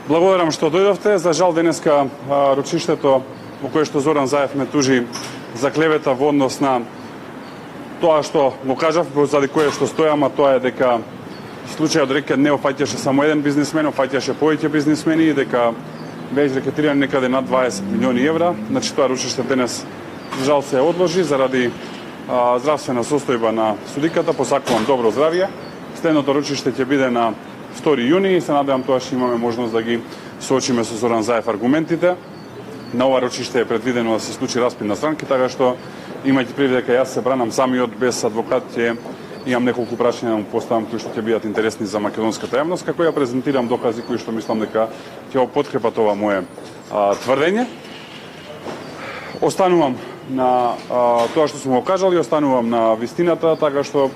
Благодарам што дојдовте. За жал денеска рочиштето во кое што Зоран Заев ме тужи за клевета во однос на тоа што го кажав, заради кое што стојам, а тоа е дека случајот рекет не офаќаше само еден бизнисмен, офаќаше повеќе бизнисмени и дека беше рекетиран некаде над 20 милиони евра. Значи тоа рочиште денес за жал се одложи заради здравствена состојба на судиката. Посакувам добро здравје. Следното рочиште ќе биде на 2 јуни и се надевам тоа што имаме можност да ги соочиме со Зоран Заев аргументите. На ова рочиште е предвидено да се случи распит на странки, така што имајќи предвид дека јас се бранам самиот без адвокат, имам неколку прашања да му поставам кои што ќе бидат интересни за македонската јавност, како ја презентирам докази кои што мислам дека ќе го подкрепат ова мое тврдење. Останувам на тоа што сум го кажал и останувам на вистината, така што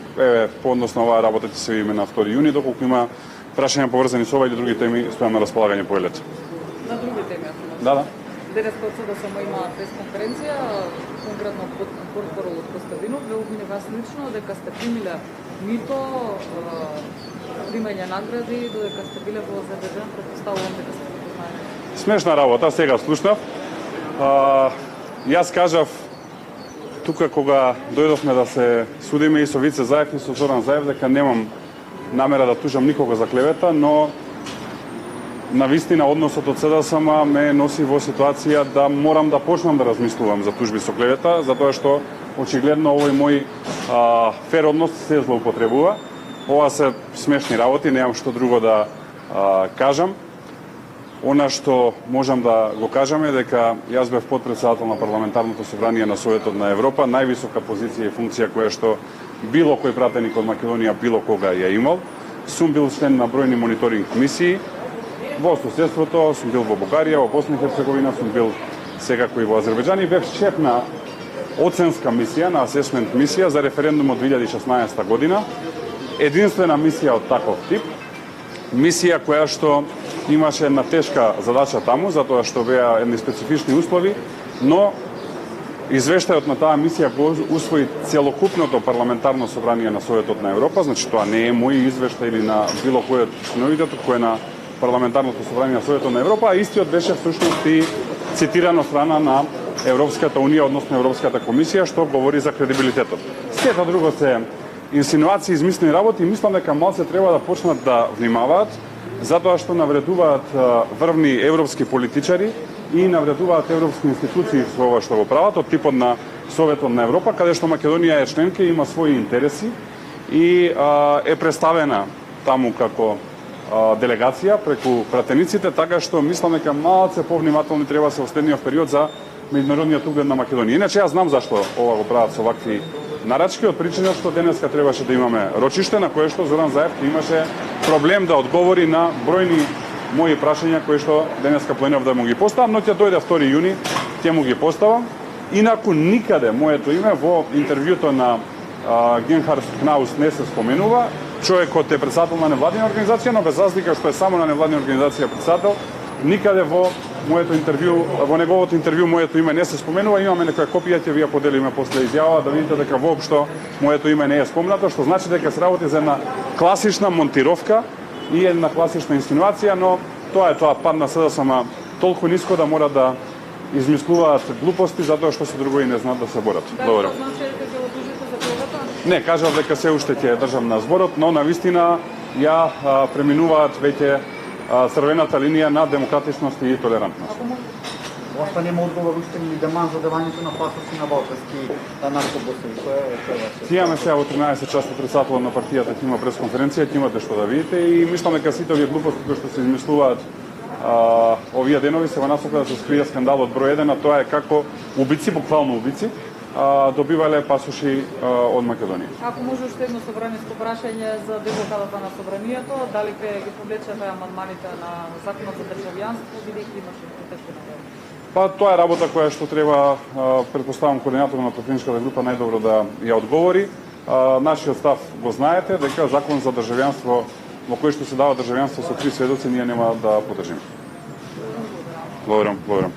по однос на оваа работа ќе се видиме на 2 јуни, доколку има прашања поврзани со ова или други теми, стојам на располагање по елет. На други теми, Да. Денес од суда само има пресконференција, конкретно под портфолио од Костадинов, ве обвини вас лично дека сте примиле мито, примање награди, додека сте биле во задържан, претпоставувам дека сте припознаени. Смешна работа, сега слушнав. Јас кажав тука кога дојдовме да се судиме и со Вице Заев и со Зоран Заев дека немам намера да тужам никога за клевета, но на вистина односот од СДСМ ме носи во ситуација да морам да почнам да размислувам за тужби со клевета, затоа што очигледно овој мој фер однос се злоупотребува. Ова се смешни работи, немам што друго да кажам. Она што можам да го кажам е дека јас бев потпредседател на парламентарното собрание на Советот на Европа, највисока позиција и функција која што било кој пратеник од Македонија било кога ја имал. Сум бил член на бројни мониторинг мисии во соседството, сум бил во Бугарија, во Босна и Херцеговина, сум бил секако и во Азербејџан и бев шеф на оценска мисија, на асесмент мисија за референдумот 2016 година. Единствена мисија од таков тип, мисија која што имаше една тешка задача таму, затоа што беа едни специфични услови, но извештајот на таа мисија го усвои целокупното парламентарно собрание на Советот на Европа, значи тоа не е мој извештај или на било кој од членовите, кој е на парламентарното собрание на Советот на Европа, а истиот беше всушност и цитиран од страна на Европската унија, односно Европската комисија, што говори за кредибилитетот. Сето друго се инсинуации, измислени работи и мислам дека малце треба да почнат да внимаваат, затоа што навредуваат врвни европски политичари и навредуваат европски институции со ова што го прават, од типот на Советот на Европа, каде што Македонија е членка и има своји интереси и е представена таму како делегација преку пратениците, така што мислам дека малце повнимателни треба се во следниот период за меѓународниот углед на Македонија. Иначе јас знам зашто ова го прават со вакви нарачки, од причина што денеска требаше да имаме рочиште на кое што Зоран Заев имаше проблем да одговори на бројни мои прашања кои што денеска планирав да му ги поставам, но ќе дојде 2 јуни, ќе му ги поставам. Инаку никаде моето име во интервјуто на Генхард Кнаус не се споменува. Човекот е председател на невладина организација, но без разлика што е само на невладина организација председател, никаде во моето интервју, во неговото интервју моето име не се споменува. Имаме некоја копија, ќе ви ја поделиме после изјава да видите дека воопшто моето име не е спомнато, што значи дека се работи за една класична монтировка и една класична инсинуација, но тоа падна СДСМ толку ниско да мора да измислуваат глупости затоа што се друго и не знаат да се борат. Добро. Не, кажав дека се уште ќе држам на зборот, но на вистина ја преминуваат веќе црвената линија на демократичност и толерантност. Оста нема одговор уште ни деман за давањето на пасоси на балкански наркобоси. Ќе имаме сега во 13 часот председател на партијата ќе има пресконференција, ќе имате што да видите и мислам дека сите овие глупости кои што се измислуваат овие денови се во насока да се скрие скандалот број 1, а тоа е како убици, буквално убици, добивале пасоши од Македонија. Ако може уште едно собраниско прашање за деблокадата на собранието, дали ги повлечете амандманите на законот за државјанство, бидејќи имаше протести на време? Па тоа е работа која што треба, претпоставам, координаторот на пратеничката група најдобро да ја одговори. Нашиот став го знаете, дека закон за државјанство во кој што се дава државјанство со 3 сведоци ние нема да поддржиме. Благодарам.